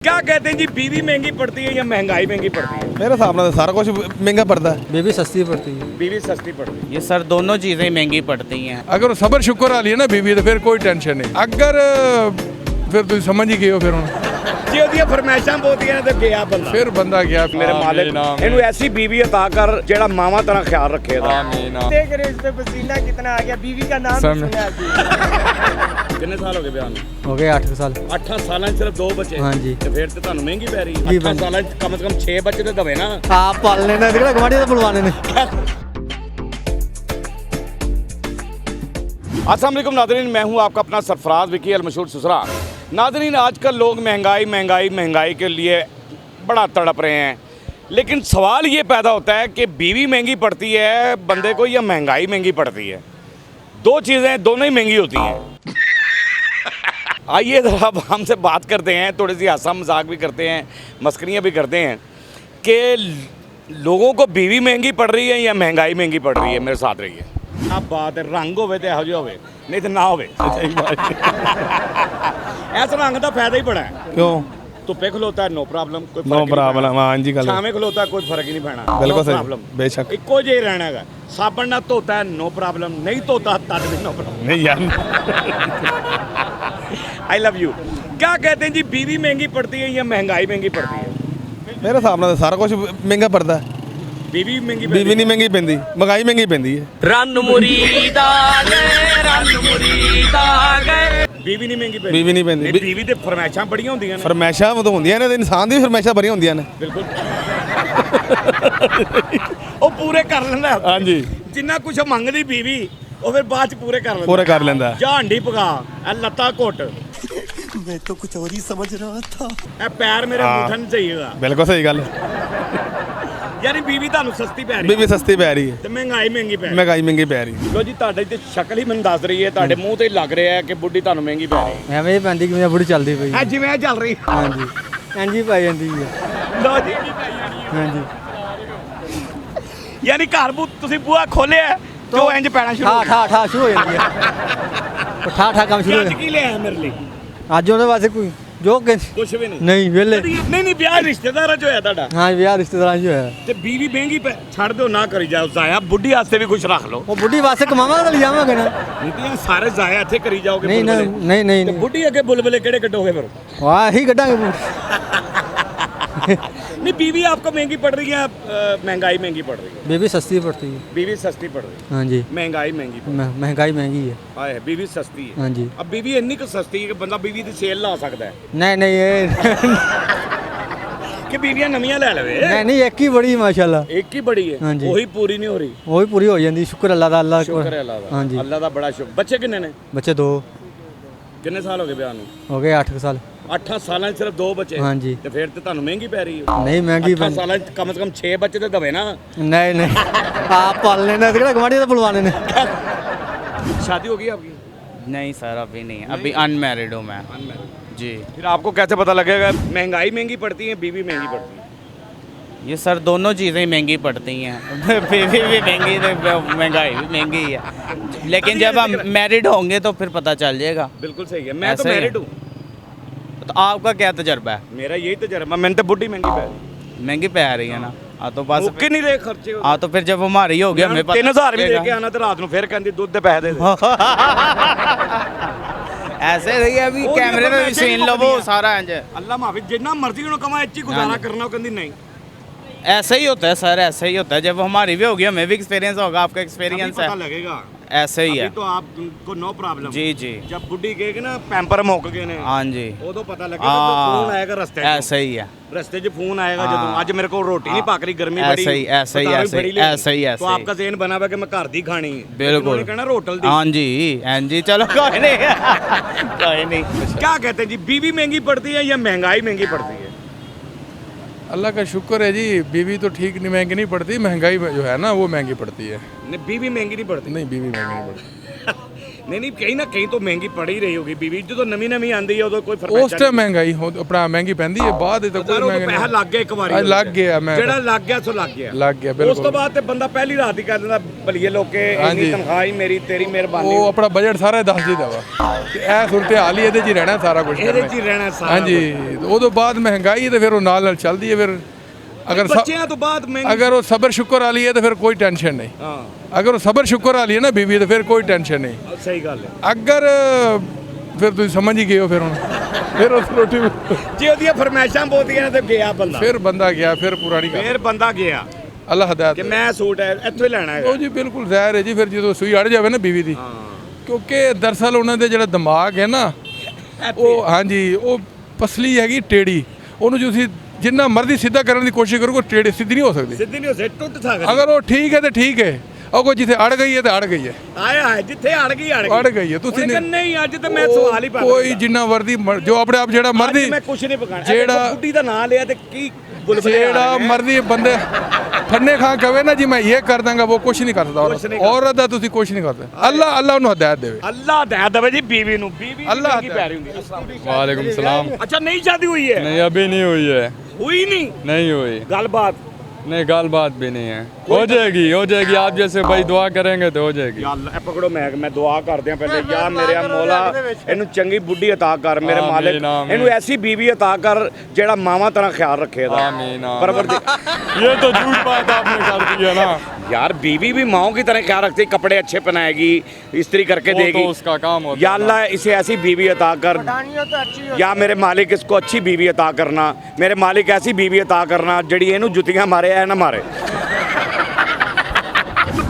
क्या कहते हैं जी, बीवी महंगी पड़ती है या महंगाई महंगी पड़ती है? मेरे हिसाब ਨਾਲ सारा कुछ महंगा पड़ता है। बेबी सस्ती पड़ती है। बीवी सस्ती पड़ती है। ये सर दोनों चीज़ें महंगी पड़ती हैं। अगर सबर शुक्र वाली है ना बीवी तो फिर कोई टेंशन नहीं। अगर फिर तुम समझ ही गए हो फिर ਹੁਣ जी ਉਹਦੀਆਂ ਫਰਮਾਇਸ਼ਾਂ ਬਹੁਤੀਆਂ ਨੇ ਤੇ ਗਿਆ ਬੰਦਾ। फिर बंदा गया ਮੇਰੇ ਮਾਲਕ ਇਹਨੂੰ ਐਸੀ बीवी अता कर जेड़ा मावा तरह ख्याल रखे ਇਹਦਾ। देख रहे इस पे पसीना कितना आ गया, बीवी का नाम भी सुना है। ਕਿੰਨੇ ਸਾਲ ਹੋ ਗਏ ਵਿਆਹ ਨੂੰ? हो गए 8 साल। 8 ਸਾਲਾਂ 'ਚ ਸਿਰਫ 2 ਬੱਚੇ। हाँ जी। ਤੇ ਫਿਰ ਤੇ ਤੁਹਾਨੂੰ ਮਹਿੰਗੀ ਪੈ ਰਹੀ जी, ਹੈ। 8 ਸਾਲਾਂ 'ਚ ਕਮ ਸੇ ਕਮ 6 ਬੱਚੇ ਤੇ ਦਵੇ ਨਾ। आप पाल लेना देखा गवाड़ी तो बुलवाने ने। अस्सलाम वालेकुम नाज़रीन, मैं हूं आपका अपना सरफराज विकी अल मशहूर सुसरा। नाज़रीन, आजकल लोग महंगाई के लिए बड़ा तड़प रहे हैं, लेकिन सवाल ये पैदा होता है कि बीवी महंगी पड़ती है बंदे को या महंगाई महंगी पड़ती है? दो चीज़ें दोनों ही महंगी होती हैं। आइए ज़रा अब हमसे बात करते हैं, थोड़ी सी हंसा मजाक भी करते हैं, मस्करियाँ भी करते हैं कि लोगों को बीवी महंगी पड़ रही है या महंगाई महंगी पड़ रही है। मेरे साथ रहिए। अब बात है रंग होवे ते ਇਹੋ ਜਿਹਾ ਹੋਵੇ, नहीं तो ना होवे। ऐसा रंग का फायदा ही बड़ा है। क्यों? धुप्पे खलोता है नो प्रॉब्लम, कोई नो प्रॉब्लम। हाँ जी, गल छावे खलोता है कोई फर्क ही नहीं पैना। बिल्कुल सही, प्रॉब्लम बेशक। इको जे रहना है। साबन ना धोता है नो प्रॉब्लम, नहीं धोता तद भी नो प्रॉब्लम। नहीं यार, आई लव यू। क्या कहते हैं जी, बीवी महंगी पड़ती है या महंगाई महंगी पड़ती है? मेरे हिसाब ਨਾਲ सारा कुछ महंगा पड़ता है। बीवी महंगी बीवी नहीं महंगी पैंदी, महंगाई महंगी पैंदी है। बीवी नहीं महंगी पैंदी। बीवी नहीं पैंदी। नहीं, बीवी ते फरमाइशां बड़ियां होंदियां ने। फरमाइशां तो होंदियां ने, इंसान दी फरमाइशां बड़ियां होंदियां ने। बिल्कुल। ਉਹ ਪੂਰੇ ਕਰ ਲੈਂਦਾ। हाँ जी, ਜਿੰਨਾ ਕੁਝ ਮੰਗਦੀ ਬੀਵੀ ਉਹ ਫਿਰ ਬਾਅਦ ਚ ਪੂਰੇ ਕਰ ਲੈਂਦਾ। पूरा कर लेंदा। ਜਾਂ ਹੰਡੀ ਪਕਾ, ਇਹ ਲੱਤਾਂ ਘੁੱਟ, मैं तो कुछ और ही समझ रहा था। ਇਹ ਪੈਰ ਮੇਰੇ हाँ। ਮੁੱਠਣ ਚਾਹੀਦਾ। बिल्कुल सही गल। ਯਾਨੀ ਬੀਵੀ ਤੁਹਾਨੂੰ ਸਸਤੀ ਪੈ ਰਹੀ बीवी सस्ती पै रही है, ਤੇ ਮਹਿੰਗਾਈ ਮਹਿੰਗੀ ਪੈ ਰਹੀ। महंगाई महंगी पै रही है। ਲੋ ਜੀ, ਤੁਹਾਡੀ ਤੇ ਸ਼ਕਲ ਹੀ ਮੈਨੂੰ ਦੱਸ ਰਹੀ ਹੈ, ਤੁਹਾਡੇ ਮੂੰਹ ਤੇ ਲੱਗ ਰਿਹਾ ਹੈ ਕਿ ਬੁੱਢੀ ਤੁਹਾਨੂੰ ਮਹਿੰਗੀ ਪੈ ਰਹੀ ਹੈ। ਐਵੇਂ ਹੀ ਪੈਂਦੀ ਕਿ ਮੇਰੀ ਬੁੜੀ ਚੱਲਦੀ ਪਈ। ਹੈ ਜਿਵੇਂ ਇਹ ਚੱਲ ਰਹੀ। ਹਾਂਜੀ, ਇੰਝ ਹੀ ਪੈ ਜਾਂਦੀ ਹੈ। ਲੋ ਜੀ, ਹਾਂਜੀ, ਯਾਨੀ ਘਰ ਤੁਸੀਂ ਬੂਹਾ ਖੋਲਿਆ ਜੋ ਇੰਜ ਪੈਣਾ ਸ਼ੁਰੂ ਠਾ ਹੋ ਗਿਆ। ਠਾ ਠਾ ਸ਼ੁਰੂ ਹੋ ਜਾਂਦੀ ਹੈ। ਠਾ ਠਾ ਕੰਮ ਸ਼ੁਰੂ ਹੋ ਅੱਜ ਜਾਂਦਾ। ਕੀ ਲਿਆ ਮੇਰੇ ਲਈ? ਅੱਜ ਉਹਦੇ ਵਾਸਤੇ ਕੋਈ ਜੋ ਕਿ ਕੁਝ ਵੀ ਨਹੀਂ। ਨਹੀਂ ਵਿਹਲੇ। ਨਹੀਂ ਵਿਆਹ ਰਿਸ਼ਤੇਦਾਰਾਂ ਚ ਹੋਇਆ ਤੁਹਾਡਾ ਹਾਂ, ਵਿਆਹ ਰਿਸ਼ਤੇਦਾਰਾਂ 'ਚ ਹੋਇਆ। ਤੇ ਬੀਵੀ ਮਹਿੰਗੀ ਛੱਡ ਦਿਓ, ਨਾ ਕਰੀ ਜਾਓ ਜ਼ਾਇਆ। ਬੁੱਢੀ ਵਾਸਤੇ ਵੀ ਕੁਝ ਰੱਖ ਲਓ। ਉਹ ਬੁੱਢੀ ਵਾਸਤੇ ਕਮਾਵਾਂਗੇ ਤਾਂ ਲਿਜਾਵਾਂਗੇ ਨਾ। ਨਿਕਲਿਆ ਸਾਰੇ ਜ਼ਾਇਆ ਇੱਥੇ ਕਰੀ ਜਾਓਗੇ। ਨਹੀਂ ਬੁਲਬੁਲੇ। ਨਹੀਂ ਨਹੀਂ ਤੇ ਨਹੀਂ, ਬੁੱਢੀ ਅੱਗੇ ਬੁਲਬੁਲੇ ਕਿਹੜੇ ਕੱਢੋਗੇ ਫਿਰ? ਵਾਹ ਇਹੀ ਕੱਢਾਂਗੇ। नहीं, बीवी आपको महंगी पड़ रही है, महंगाई महंगी पड़ रही है? बेबी सस्ती पड़ती है। बीवी सस्ती पड़ रही है, हाँ जी, महंगाई महंगी पड़ महंगाई महंगी है। रही है। बीवी सस्ती है। हाँ जी। अब बीवी इतनी कुछ सस्ती है कि बंदा बीवी की सेल ला सकता है नहीं नहीं ये कि बीवियां नवियां ले लवे। नहीं नहीं, एक ही बड़ी माशाल्लाह। एक ही बड़ी है। हाँ जी। वही पूरी नहीं हो रही। वो भी पूरी हो जाती, शुक्र अल्लाह दा। अल्लाह शुक्र है अल्लाह दा। हाँ जी। अल्लाह दा बड़ा शुक्र। बच्चे कितने ने? बच्चे 2 कितने साल हो गए ब्याह ਨੂੰ? हो गए 8 साल। 8 ਸਾਲਾਂ 'ਚ ਸਿਰਫ 2 ਬੱਚੇ। हाँ जी। ਤੇ ਫਿਰ ਤੇ ਤੁਹਾਨੂੰ ਮਹਿੰਗੀ ਪੈ ਰਹੀ ਹੈ। नहीं महंगी 8 ਸਾਲਾਂ 'ਚ ਕਮ ਸੇ ਕਮ 6 ਬੱਚੇ ਤੇ ਦਵੇ ਨਾ। नहीं नहीं, आप पाल लेना देखा गवाड़ी तो बुलवाने ने। शादी हो गई आपकी? नहीं सर, अभी नहीं, अभी अनमैरिड हूँ मैं जी। फिर आपको कैसे पता लगेगा महंगाई महंगी पड़ती है, बीवी महंगी पड़ती है? ये सर दोनों चीज़ें महंगी पड़ती हैं। बीवी भी महंगी तो महंगाई भी महंगी है, लेकिन जब हम मैरिड होंगे तो फिर पता चल जाएगा। बिल्कुल सही है। मैं तो ऐसे ही है। मैरिड हूँ। तो आपका क्या तजर्बा है? मेरा यही तजर्बा। मैंने तो बुढ़ी महंगी पै रही। महंगी पै रही है ना। हाँ तो बस मुक्के नहीं रहे खर्चे। हाँ तो फिर जब हमारी होगी हमें पता 3000 भी चलेगा। दे के आना तो रात ਨੂੰ ਫਿਰ ਕਹਿੰਦੀ ਦੁੱਧ ਦੇ ਪੈਸੇ ਦੇ ਦੇ। ऐसे ही अभी वो कैमरे नहीं, में ऐसे सीन नहीं लो वो पकड़िया। सारा इंज ਅੱਲਾ ਮਾਫੀ, ਜਿੰਨਾ ਮਰਜ਼ੀ ਉਹਨੂੰ ਕਮਾ ਇੱਥੇ ਗੁਜ਼ਾਰਾ हाँ जी। ਕਰਨਾ, ਉਹ ਕਹਿੰਦੀ ਨਹੀਂ। ऐसा ही होता है सर, ऐसा ही होता है। जब हमारी भी होगी हमें भी एक्सपीरियंस होगा, आपका अभी एक्सपीरियंस पता है, लगेगा। ऐसे ही अभी है। तो आपको नो प्रॉब्लम। जी जी जब बुढ़ी कहेगी ना पैंपर मुੱਕ गए ਨੇ, हाँ जी, ਉਦੋਂ ਪਤਾ ਲੱਗੇਗਾ। ਫੋਨ ਆਏਗਾ ਰਸਤੇ 'ਚ। ऐसा ही है। रस्ते 'ਚ फोन आएगा हाँ। ਜਦੋਂ ਅੱਜ ਮੇਰੇ ਕੋਲ ਰੋਟੀ ਨਹੀਂ ਪੱਕ ਰਹੀ, ਗਰਮੀ ਬੜੀ। ऐसा ही ऐसा ही बता रही ऐसा ही बड़ी लेनी। ऐसा ही तो ऐसा ही आपका ज़हन बना हुआ कि मैं घर दी खानी है। बिल्कुल। उन्होंने कहना होटल दी। हाँ जी, हाँ जी, चलो कोई नहीं कोई नहीं। क्या कहते हैं जी, बीवी महंगी पड़ती है या महंगाई महंगी पड़ती है? अल्लाह का शुक्र है जी, बीवी तो ठीक नहीं महंगी नहीं पड़ती, महंगाई जो है ना वो महंगी पड़ती है। नहीं, बीवी महंगी नहीं पड़ती। नहीं, बीवी महंगी नहीं पड़ती। नहीं कहीं ना कहीं तो महंगी पड़ ही रही होगी बीवी जो तो नवी आंदी है उਦੋਂ ਕੋਈ ਫਰਕ ਉਸ ਟਾਈਮ ਮਹਿੰਗਾਈ ਆਪਣਾ ਮਹਿੰਗੀ ਪੈਂਦੀ ਹੈ ਬਾਅਦ ਇਹ ਤਾਂ ਕੋਈ ਪੈਸਾ ਮਹਿੰਗਾ ਲੱਗ ਗਿਆ ਇੱਕ ਵਾਰੀ ਲੱਗ ਗਿਆ ਮੈਂ ਜਿਹੜਾ ਲੱਗ ਗਿਆ ਸੋ ਲੱਗ ਗਿਆ ਲੱਗ ਗਿਆ ਉਸ ਤੋਂ ਬਿਲਕੁਲ ਬਾਅਦ ਤੇ ਬੰਦਾ ਪਹਿਲੀ ਰਾਤ ਹੀ ਕਰ ਦਿੰਦਾ ਭਲੀਏ ਲੋਕੇ ਇੰਨੀ ਹਾਂਜੀ। ਤਨਖਾਹ ਹੀ ਮੇਰੀ ਤੇਰੀ ਮਿਹਰਬਾਨੀ ਉਹ ਆਪਣਾ ਬਜਟ ਸਾਰਾ ਦੱਸ ਦਿੰਦਾ ਵਾ ਤੇ ਇਹ ਸੁਰਤੇ ਹਾਲ ਹੀ ਇਹਦੇ 'ਚ ਹੀ ਰਹਿਣਾ ਸਾਰਾ ਕੁਝ ਇਹਦੇ 'ਚ ਹੀ ਰਹਿਣਾ ਸਾਰਾ ਹਾਂਜੀ ਉਦੋਂ ਬਾਅਦ ਮਹਿੰਗਾਈ ਤੇ ਫਿਰ ਉਹ ਨਾਲ ਚੱਲਦੀ ਹੈ ਫਿਰ ਅਗਰ ਬੱਚਿਆਂ ਤੋਂ ਬਾਅਦ ਮਹਿੰਗੀ ਅਗਰ ਉਹ ਸਬਰ ਸ਼ੁਕਰ ਵਾਲੀ ਹੈ ਤਾਂ ਫਿਰ ਕੋਈ ਟੈਨਸ਼ਨ ਨਹੀਂ ਹਾਂ ਅਗਰ ਉਹ ਸਬਰ ਸ਼ੁਕਰ ਵਾਲੀ ਹੈ ਨਾ ਬੀਵੀ ਤਾਂ ਫਿਰ ਕੋਈ ਟੈਨਸ਼ਨ ਨਹੀਂ ਸਹੀ ਗੱਲ ਹੈ ਅਗਰ ਫਿਰ ਤੁਸੀਂ ਸਮਝ ਹੀ ਗਏ ਹੋ ਫਿਰ ਹੁਣ ਫਿਰ ਉਸ ਰੋਟੀ ਜੇ ਉਹਦੀਆਂ ਫਰਮਾਇਸ਼ਾਂ ਬਹੁਤੀਆਂ ਨੇ ਤੇ ਗਿਆ ਬੰਦਾ ਫਿਰ ਬੰਦਾ ਗਿਆ ਫਿਰ ਪੂਰਾ ਨਹੀਂ ਕਰ ਫੇਰ ਬੰਦਾ ਗਿਆ ਅੱਲਾ ਹਦਾਇਤ ਕਿ ਮੈਂ ਸੂਟ ਇੱਥੋਂ ਹੀ ਲੈਣਾ ਹੈ ਉਹ ਜੀ ਬਿਲਕੁਲ ਜ਼ਾਹਿਰ ਹੈ ਜੀ ਫਿਰ ਜਦੋਂ ਸੂਈ ਅੜ ਜਾਵੇ ਨਾ ਬੀਵੀ ਦੀ ਹਾਂ ਕਿਉਂਕਿ ਦਰਅਸਲ ਉਹਨਾਂ ਦੇ ਜਿਹੜਾ ਦਿਮਾਗ ਹੈ ਨਾ ਉਹ ਹਾਂਜੀ ਉਹ ਪਸਲੀ ਹੈਗੀ ਟੇੜੀ ਉਹਨੂੰ ਤੁਸੀਂ ਜਿੰਨਾ ਮਰਜ਼ੀ ਸਿੱਧਾ ਕਰਨ ਦੀ ਕੋਸ਼ਿਸ਼ ਕਰੋਗੇ ਟੇੜੀ ਸਿੱਧੀ ਨਹੀਂ ਹੋ ਸਕਦੀ ਸਿੱਧੀ ਨਹੀਂ ਹੋ ਸਕਦੀ ਟੁੱਟ ਸਕਦੀ ਅਗਰ ਉਹ ਠੀਕ ਹੈ ਤੇ ਠੀਕ ਹੈ ਉਹ ਕੋਈ ਜਿੱਥੇ ਅੜ ਗਈ ਹੈ ਤੇ ਅੜ ਗਈ ਹੈ ਆਇਆ ਜਿੱਥੇ ਅੜ ਗਈ ਅੜ ਗਈ ਹੈ ਤੁਸੀਂ ਨਹੀਂ ਅੱਜ ਤਾਂ ਮੈਂ ਸਵਾਲ ਹੀ ਪਾ ਕੋਈ ਜਿੰਨਾ ਵਰਦੀ ਜੋ ਆਪਣੇ ਆਪ ਜਿਹੜਾ ਮਰਜ਼ੀ ਮੈਂ ਕੁਝ ਨਹੀਂ ਪਕਾਣਾ ਜਿਹੜਾ ਬੁੱਢੀ ਦਾ ਨਾਂ ਲਿਆ ਤੇ ਕੀ ਜਿਹੜਾ ਮਰਜ਼ੀ ਬੰਦੇ ਫੰਨੇ ਖਾਂ ਕਵੇ ਨਾ ਜੀ ਮੈਂ ਇਹ ਕਰ ਦਾਂਗਾ ਉਹ ਕੁਝ ਨਹੀਂ ਕਰ ਸਕਦਾ ਔਰਤ ਦਾ ਤੁਸੀਂ ਕੁਝ ਨਹੀਂ ਕਰਦੇ ਅੱਲਾ ਉਹਨੂੰ ਹਦਾਇਤ ਦੇਵੇ ਅੱਲਾ ਹਦਾਇਤ ਦੇਵੇ ਜੀ बीवी ਨੂੰ बीवी अल्लाह की पै रही होंगी वालेकुम सलाम। अच्छा नई शादी हुई है नहीं अभी नहीं हुई है, हुई नहीं हुई, गलबात नहीं गाल बात भी नहीं है, हो जाएगी आप जैसे भाई दुआ करेंगे तो हो जाएगी। ਯਾ ਅੱਲਾ ਇਹ ਪਕੜੋ ਮੈਂ ਦੁਆ ਕਰਦੇ ਆ ਪਹਿਲੇ ਯਾ ਮੇਰੇ ਮੌਲਾ ਇਹਨੂੰ ਚੰਗੀ ਬੁੱਢੀ ਅਤਾ ਕਰ ਮੇਰੇ ਆਮੀਨ, ਮਾਲਿਕ ਆਮੀਨ। ਇਹਨੂੰ ਐਸੀ बीवी ਅਤਾ ਕਰ ਜਿਹੜਾ ਮਾਵਾਂ ਤਰ੍ਹਾਂ ਖਿਆਲ ਰੱਖੇ ਇਹਦਾ आमीन, आमीन। परवरदिगार ये तो झूठ बात आपने कर दी है ना, यार बीवी भी माओ की तरह ख्याल रखती कपड़े अच्छे पहनाएगी इस्त्री करके वो देगी तो उसका काम होता या है ना। अल्लाह इसे ऐसी बीवी अता कर पठानियों तो अच्छी होती या मेरे मालिक इसको अच्छी बीवी अता करना मेरे मालिक ऐसी बीवी अता करना जड़ी ਇਹਨੂੰ ਜੁੱਤੀਆਂ ਮਾਰੇ ਐ ਨਾ ਮਾਰੇ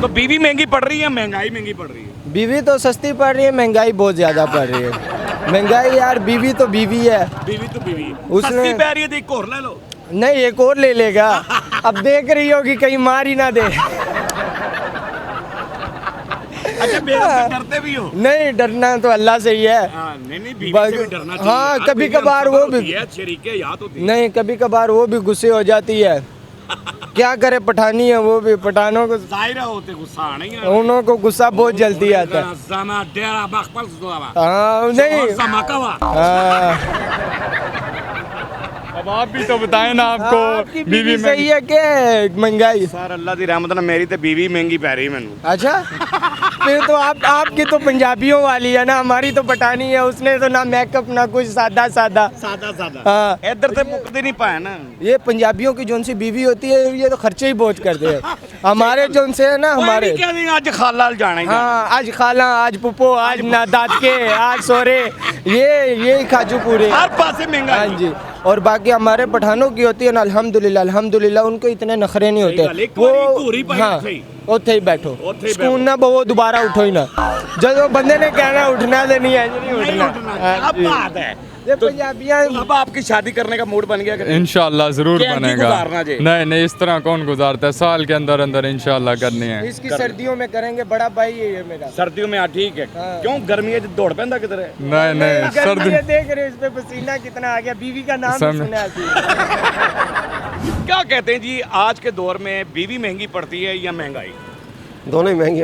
तो बीवी महंगी पड़ रही है महंगाई महंगी पड़ रही है बीवी तो सस्ती पड़ रही है महंगाई बहुत ज़्यादा पड़ रही है महंगाई यार बीवी तो बीवी है बीवी तो बीवी उसने- सस्ती पै रही है तो एक और ले लो नहीं एक और ले लेगा अब देख रही होगी कहीं मार ही ना दे अच्छा बेगम से डरते भी हो नहीं डरना तो अल्लाह से ही है नहीं बीवी बस- से भी डरना चाहिए हाँ, यार, कभी बीवी कभार हमसे वो भी- होती है, शरीके याद होती है नहीं कभी कभार वो भी गुस्से हो जाती है क्या करे पठानी है वो भी पठानों को जाहिर होते गुस्सा आना ही उन्हों को गुस्सा बहुत जल्दी आता है Zama dera bakpal zuwa हाँ नहीं Zama kawa हाँ, अब आप भी तो बताएं ना आपको आपकी बीवी बीवी में सही है क्या महंगाई सर अल्लाह दी रहमत ना मेरी तो बीवी महंगी पै रही मैनू अच्छा फिर तो आपकी तो पंजाबियों वाली है ना हमारी तो पठानी है उसने तो ना मेकअप ना कुछ सादा सादा सादा सादा हाँ इधर से मुकते नहीं पाए ना ये पंजाबियों की जोन सी बीवी होती है ये तो खर्चे ही बहुत करते हैं हमारे जोन से है ना हमारे क्या नहीं आज खाला जाना ही जाना। हाँ आज खाला आज पुप्पो आज ना दादके आज सोरे ये खाजू पूरे हर पासे महंगा हाँ जी और बाकी हमारे पठानों की होती है ना अल्हम्दुलिल्लाह अल्हम्दुलिल्लाह उनको इतने नखरे नहीं होते वो ਉੱਥੇ ਹੀ ਬੈਠੋ ਸਕੂਨ ਨਾ ਬਵੋ ਦੁਬਾਰਾ ਉਠੋ ਹੀ ਨਾ ਜਦੋਂ ਬੰਦੇ ਨੇ ਕਹਿਣਾ उठना तो नहीं है नहीं उठना अब बात है ये पंजाबियां अब आपकी शादी करने का मूड बन गया कि नहीं? इंशाल्लाह जरूर कैंची बनेगा। गुजारना जी। नहीं इस तरह कौन गुजारता है, साल के अंदर अंदर इंशाल्लाह करनी है। इसकी सर्दियों में करेंगे बड़ा भाई है ये मेरा सर्दियों में ठीक है क्यों गर्मी दौड़ पैंदा किधर है नहीं गर्मी सर्दी में देख रहे हो इस पे पसीना कितना आ गया बीवी का नाम ही सुना है क्या कहते हैं जी आज के दौर में बीवी महंगी पड़ती है या महंगाई दोनों ही महंगी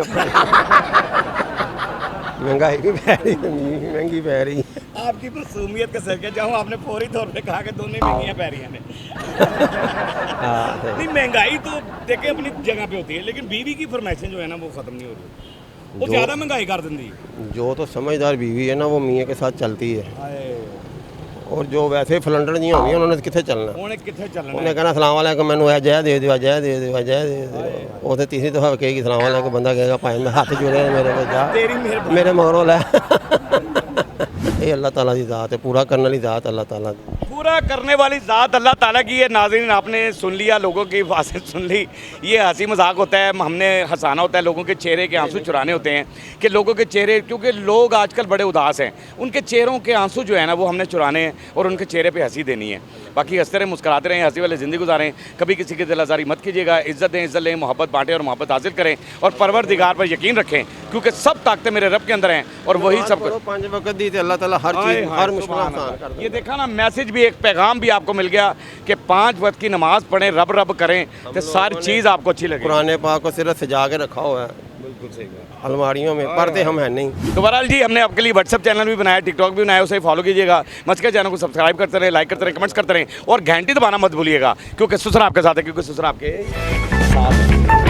महंगाई भी पै रही है महंगी पै रही है आपकी मासूमियत के सर के जाऊँ आपने फौरी तौर पे कहा कि दोनों ही महंगियाँ पै रही हैं नहीं महंगाई तो देखे अपनी जगह पे होती है लेकिन बीवी की फरमाइशें जो है ना वो ख़त्म नहीं हो रही वो ज़्यादा महंगाई कर देती है जो तो समझदार बीवी है ना वो मियाँ के साथ चलती है और जो वैसे फलंडर जी होंगी उन्होंने कितने चलना उन्हें कितने चलना उन्हें कहना सलाम वालेकुम मैनू है जय दे दो जय दे दो जय दे दो वो तो तीसरी दफा कहेगी सलाम वालेकुम बंदा कहेगा भाई मैं हाथ जुड़े मेरे को जा तेरी मेहरबानी मेरे मगरों लै ये अल्लाह ताला की ज़ात है पूरा करने वाली ज़ात अल्लाह ताला की पूरा करने वाली ज़ात अल्लाह ताला की है नाज़रीन आपने सुन लिया लोगों की बातें सुन ली ये हंसी मजाक होता है हमने हंसाना होता है लोगों के चेहरे के आंसू चुराने होते हैं कि लोगों के चेहरे क्योंकि लोग आजकल बड़े उदास हैं उनके चेहरों के आंसू जो है ना वो हमने चुराने हैं और उनके चेहरे पे हंसी देनी है बाकी हंसते रहे मुस्कुराते रहें हंसी वाले ज़िंदगी गुजारें कभी किसी की दिल आज़ारी मत कीजिएगा इज़्ज़त दें इज़्ज़त लें मोहब्बत बांटें और मोहब्बत हासिल करें और परवरदिगार पर यकीन रखें क्योंकि सब ताकतें मेरे रब के अंदर हैं और वही सब करो 5 वक्त दी तो अल्लाह ताला हर चीज़ हर मुश्किल आसान कर ये देखा ना मैसेज भी एक पैगाम भी आपको मिल गया कि 5 वक्त की नमाज पढ़ें रब रब करें तो सारी चीज़ आपको अच्छी लगे पुराने पाक को सिर्फ सजा के रखा हुआ है बिल्कुल सही बात। अलमारियों में पढ़ते हम हैं नहीं। तो बहरहाल जी हमने आपके लिए व्हाट्सएप चैनल भी बनाया, टिकटॉक भी बनाया, उसे फॉलो कीजिएगा। मच के चैनल को सब्सक्राइब करते रहे, लाइक करते रहे, कमेंट्स करते रहे और घंटी दबाना मत भूलिएगा, क्योंकि ससुर आपके साथ है, क्योंकि ससुर आपके साथ है।